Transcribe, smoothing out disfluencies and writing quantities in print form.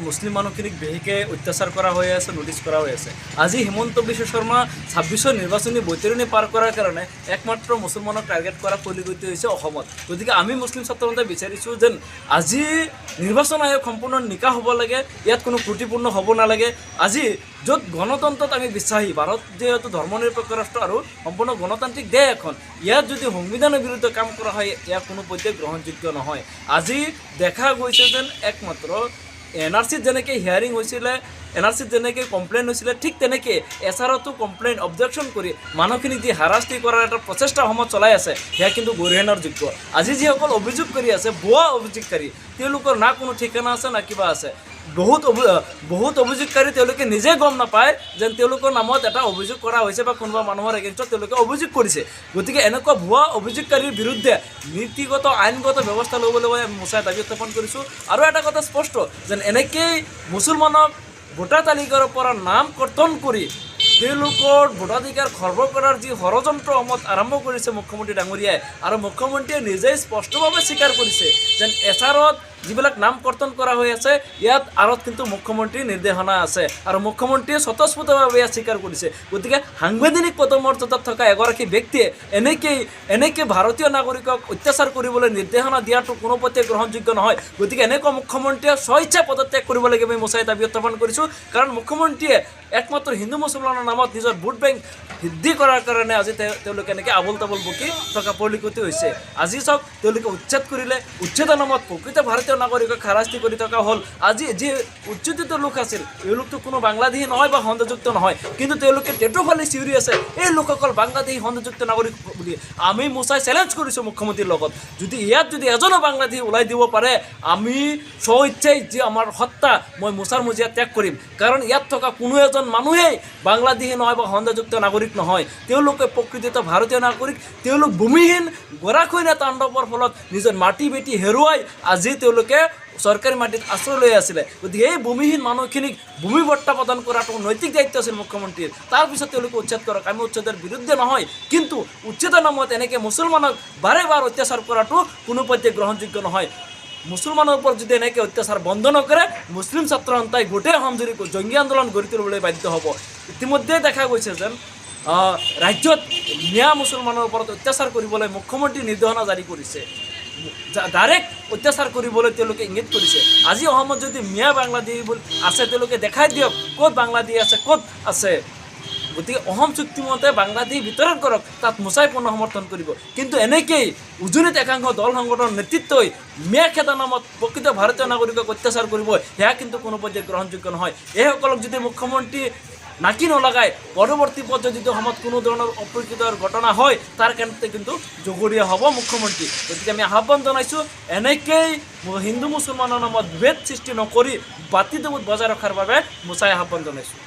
মুছলিম মানুহখিনিক বিশেষকৈ অত্যাচাৰ কৰা হৈ আছে, নোটিছ কৰা হৈ আছে। আজি হিমন্ত বিশ্ব শৰ্মা 26ৰ নিৰ্বাচনী বৈতৰণি পাৰ কৰাৰ কাৰণে একমাত্ৰ মুছলমানক টাৰ্গেট কৰা পৰিলক্ষিত হৈছে অসমত। গতিকে আমি মুছলিম ছাত্ৰ সন্থাই বিচাৰিছোঁ যেন আজি নিৰ্বাচন আয়োগ সম্পূৰ্ণ নিকা হ'ব লাগে, ইয়াত কোনো ত্ৰুটিপূৰ্ণ হ'ব নালাগে। আজি য'ত গণতন্ত্ৰত আমি বিশ্বাসী, ভাৰত যিহেতু ধৰ্মনিৰপেক্ষ ৰাষ্ট্ৰ আৰু সম্পূৰ্ণ গণতান্ত্ৰিক দেশ এখন, ইয়াত যদি সংবিধানৰ বিৰুদ্ধে কাম কৰা হয় ইয়াক কোনো পধ্যে গ্ৰহণযোগ্য নহয়। আজি দেখা গৈছে যেন একমাত্ৰ NRCত যেনেকৈ হিয়াৰিং হৈছিলে, NRCত যেনেকৈ কমপ্লেইন হৈছিলে, ঠিক তেনেকৈ SRতো কমপ্লেইন অবজেকশ্যন কৰি মানুহখিনিক যি হাৰাশাস্তি কৰাৰ এটা প্ৰচেষ্টা অসমত চলাই আছে সেয়া কিন্তু গৰিহণাৰ যোগ্য। আজি যিসকল অভিযোগ কৰি আছে, ভুৱা অভিযোগকাৰী, তেওঁলোকৰ না কোনো ঠিকনা আছে না কিবা আছে। বহুত অভিযোগকাৰী তেওঁলোকে নিজে গম নাপায় যেন তেওঁলোকৰ নামত এটা অভিযোগ কৰা হৈছে বা কোনোবা মানুহৰ এগেইনষ্টত তেওঁলোকে অভিযোগ কৰিছে। গতিকে এনেকুৱা ভুৱা অভিযোগকাৰীৰ বিৰুদ্ধে নীতিগত আইনগত ব্যৱস্থা ল'বলৈ আমি মোচাই দাবী উত্থাপন কৰিছোঁ। আৰু এটা কথা স্পষ্ট যেন এনেকেই মুছলমানক ভোটাৰ তালিকাৰ পৰা নাম কৰ্তন কৰি তেওঁলোকৰ ভোটাধিকাৰ খৰ্ব কৰাৰ যি ষড়যন্ত্ৰ অসমত আৰম্ভ কৰিছে মুখ্যমন্ত্ৰী ডাঙৰীয়াই, আৰু মুখ্যমন্ত্ৰীয়ে নিজেই স্পষ্টভাৱে স্বীকাৰ কৰিছে যেন SRত যিবিলাক নাম কৰ্তন কৰা হৈ আছে ইয়াত আঁৰত কিন্তু মুখ্যমন্ত্ৰীৰ নিৰ্দেশনা আছে, আৰু মুখ্যমন্ত্ৰীয়ে স্বতঃস্ফূৰ্তভাৱে ইয়াত স্বীকাৰ কৰিছে। গতিকে সাংবিধানিক পদমৰ্যাদাত থকা এগৰাকী ব্যক্তিয়ে এনেকৈ ভাৰতীয় নাগৰিকক অত্যাচাৰ কৰিবলৈ নিৰ্দেশনা দিয়াটো কোনো পধ্যে গ্ৰহণযোগ্য নহয়। গতিকে এনেকুৱা মুখ্যমন্ত্ৰীয়ে স্বইচ্ছা পদত্যাগ কৰিব লাগে আমি মোচাই দাবী উত্থাপন কৰিছোঁ। কাৰণ মুখ্যমন্ত্ৰীয়ে একমাত্ৰ হিন্দু মুছলমানৰ নামত নিজৰ ভোট বেংক বৃদ্ধি কৰাৰ কাৰণে আজি তেওঁলোকে এনেকৈ আবোল তাবোল বকি থকা পৰিলক্ষিত হৈছে। আজি চাওক তেওঁলোকে উচ্ছেদ কৰিলে, উচ্ছেদৰ নামত প্ৰকৃত ভাৰতীয় নাগৰিকক হাৰাশাস্তি কৰি থকা হ'ল। আজি যি উচ্ছেদিত লোক আছিল এই লোকটো কোনো বাংলাদেশী নহয় বা সংযুক্ত নহয়, কিন্তু তেওঁলোকে টেটু ফালি চিঞৰি আছে এই লোকসকল বাংলাদেশী সংযুক্ত নাগৰিক বুলি। আমি মোচাই চেলেঞ্জ কৰিছোঁ মুখ্যমন্ত্ৰীৰ লগত, যদি এজনো বাংলাদেশী ওলাই দিব পাৰে আমি স্বইচ্ছাই যি আমাৰ সত্তা মই মোচাৰ মজিয়া ত্যাগ কৰিম। কাৰণ ইয়াত থকা কোনো এজন মানুহেই বাংলাদেশী নহয় বা সংযুক্ত নাগৰিক নহয়, তেওঁলোকে প্ৰকৃতিত ভাৰতীয় নাগৰিক। তেওঁলোক ভূমিহীন গৰাখহনীয়া তাণ্ডৱৰ ফলত নিজৰ মাটি বেটি হেৰুৱাই আজি তেওঁলোকে চৰকাৰী মাটিত আশ্ৰয় লৈ আছিলে। গতিকে এই ভূমিহীন মানুহখিনিক ভূমি বৰ্তা প্ৰদান কৰাটো নৈতিক দায়িত্ব আছিল মুখ্যমন্ত্ৰীৰ। তাৰপিছত তেওঁলোকে উচ্ছেদ কৰক, আমি উচ্ছেদৰ বিৰুদ্ধে নহয়, কিন্তু উচ্ছেদৰ নামত এনেকৈ মুছলমানক বাৰে বাৰ অত্যাচাৰ কৰাটো কোনো পধ্যে গ্ৰহণযোগ্য নহয়। মুছলমানৰ ওপৰত যদি এনেকৈ অত্যাচাৰ বন্ধ নকৰে মুছলিম ছাত্ৰ সন্থাই গোটেই অসম জুৰি জংগী আন্দোলন গঢ়ি তুলিবলৈ বাধ্য হ'ব। ইতিমধ্যে দেখা গৈছে যেন ৰাজ্যত মিয়া মুছলমানৰ ওপৰত অত্যাচাৰ কৰিবলৈ মুখ্যমন্ত্ৰী নিৰ্দেশনা জাৰি কৰিছে, ডাইৰেক্ট অত্যাচাৰ কৰিবলৈ তেওঁলোকে ইংগিত কৰিছে। আজি অসমত যদি মিয়া বাংলাদেশী আছে তেওঁলোকে দেখাই দিয়ক ক'ত বাংলাদেশী আছে, ক'ত আছে। গতিকে অসম চুক্তিমতে বাংলাদেশী বিতৰণ কৰক, তাত মোচাই পূৰ্ণ সমৰ্থন কৰিব। কিন্তু এনেকেই উজনিত একাংশ দল সংগঠনৰ নেতৃত্বই মিয়া খেদা নামত প্ৰকৃত ভাৰতীয় নাগৰিকক অত্যাচাৰ কৰিব, সেয়া কিন্তু কোনো পধ্যে গ্ৰহণযোগ্য নহয়। এইসকলক যদি মুখ্যমন্ত্ৰী নাকি নলগায় পৰৱৰ্তী পৰ্যায়ত অসমত কোনো ধৰণৰ অপ্ৰীতিকৰ ঘটনা হয় তাৰ কাৰণে কিন্তু জগৰীয়া হ'ব মুখ্যমন্ত্ৰী। গতিকে আমি আহ্বান জনাইছোঁ এনেকেই হিন্দু মুছলমানৰ নামত বিভেদ সৃষ্টি নকৰি ভাতৃত্ববোধ বজাই ৰখাৰ বাবে মোচাই আহ্বান জনাইছোঁ।